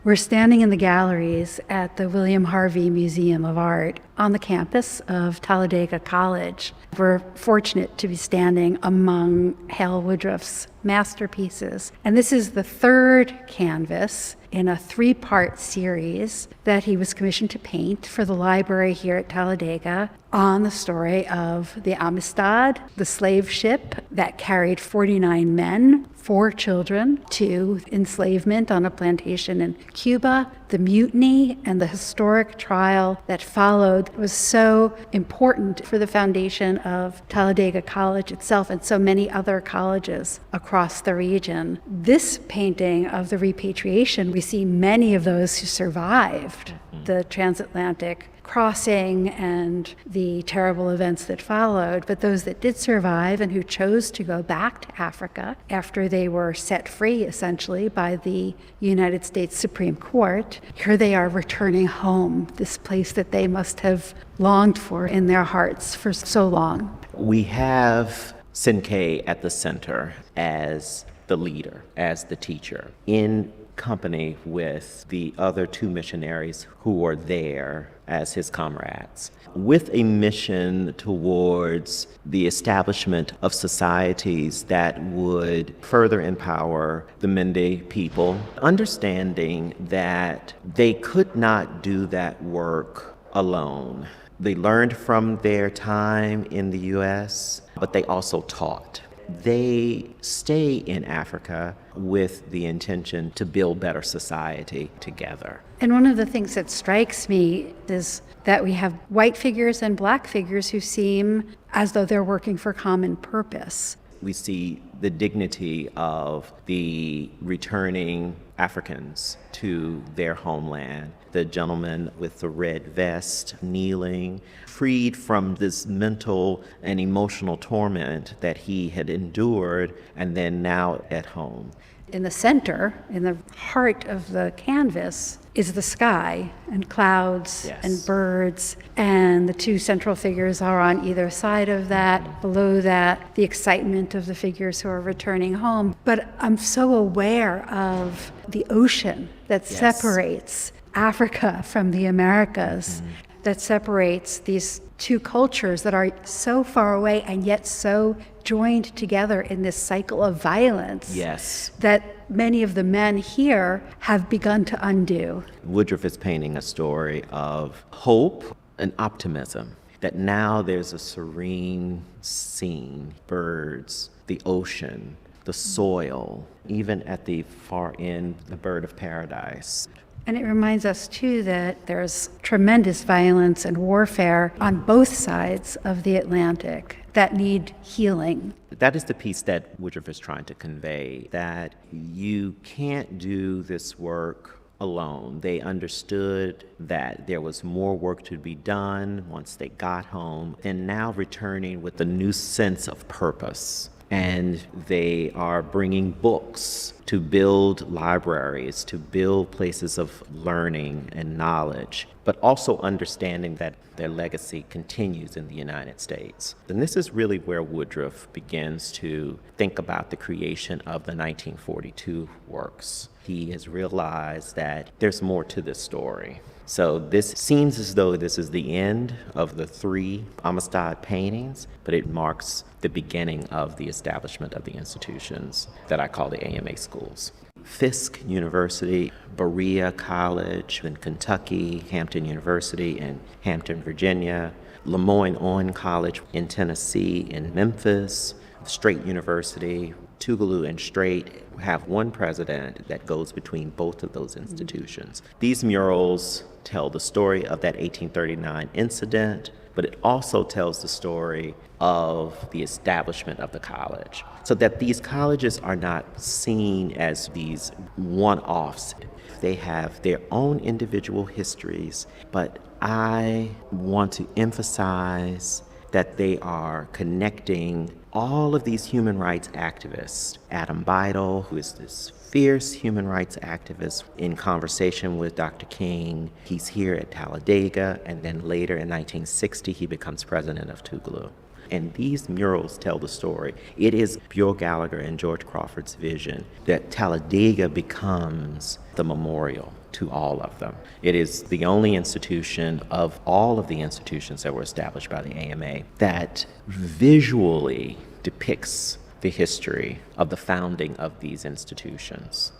We're standing in the galleries at the William Harvey Museum of Art on the campus of Talladega College. We're fortunate to be standing among Hale Woodruff's masterpieces. And this is the third canvas in a 3-part series that he was commissioned to paint for the library here at Talladega on the story of the Amistad, the slave ship that carried 49 men, 4 children, to enslavement on a plantation in Cuba. The mutiny and the historic trial that followed was so important for the foundation of Talladega College itself and so many other colleges across the region. This painting of the Repatriation, we see many of those who survived the transatlantic crossing and the terrible events that followed, but those that did survive and who chose to go back to Africa after they were set free, essentially, by the United States Supreme Court, here they are returning home, this place that they must have longed for in their hearts for so long. We have Sinkay at the center as the leader, as the teacher, in company with the other 2 missionaries who were there as his comrades, with a mission towards the establishment of societies that would further empower the Mende people, understanding that they could not do that work alone. They learned from their time in the U.S., but they also taught. They stay in Africa with the intention to build better society together. And one of the things that strikes me is that we have white figures and black figures who seem as though they're working for common purpose. We see the dignity of the returning Africans to their homeland. The gentleman with the red vest kneeling, freed from this mental and emotional torment that he had endured, and then now at home. In the center, in the heart of the canvas, is the sky and clouds and birds, and the 2 central figures are on either side of that. Below that, the excitement of the figures who are returning home. But I'm so aware of the ocean that separates Africa from the Americas, that separates these 2 cultures that are so far away and yet so joined together in this cycle of violence that many of the men here have begun to undo. Woodruff is painting a story of hope and optimism, that now there's a serene scene, birds, the ocean, the soil, even at the far end, the bird of paradise. And it reminds us, too, that there's tremendous violence and warfare on both sides of the Atlantic that need healing. That is the piece that Woodruff is trying to convey, that you can't do this work alone. They understood that there was more work to be done once they got home, and now returning with a new sense of purpose. And they are bringing books to build libraries, to build places of learning and knowledge, but also understanding that their legacy continues in the United States. And this is really where Woodruff begins to think about the creation of the 1942 works. He has realized that there's more to this story. So this seems as though this is the end of the 3 Amistad paintings, but it marks the beginning of the establishment of the institutions that I call the AMA schools. Fisk University, Berea College in Kentucky, Hampton University in Hampton, Virginia, Lemoyne-on College in Tennessee, in Memphis, Strait University, Tougaloo and Strait have one president that goes between both of those institutions. These murals tell the story of that 1839 incident, but it also tells the story of the establishment of the college, so that these colleges are not seen as these one-offs. They have their own individual histories, but I want to emphasize that they are connecting all of these human rights activists. Adam Beidel, who is this fierce human rights activist, in conversation with Dr. King. He's here at Talladega, and then later in 1960, he becomes president of Tougaloo. And these murals tell the story. It is Buell Gallagher and George Crawford's vision that Talladega becomes the memorial to all of them. It is the only institution of all of the institutions that were established by the AMA that visually depicts the history of the founding of these institutions.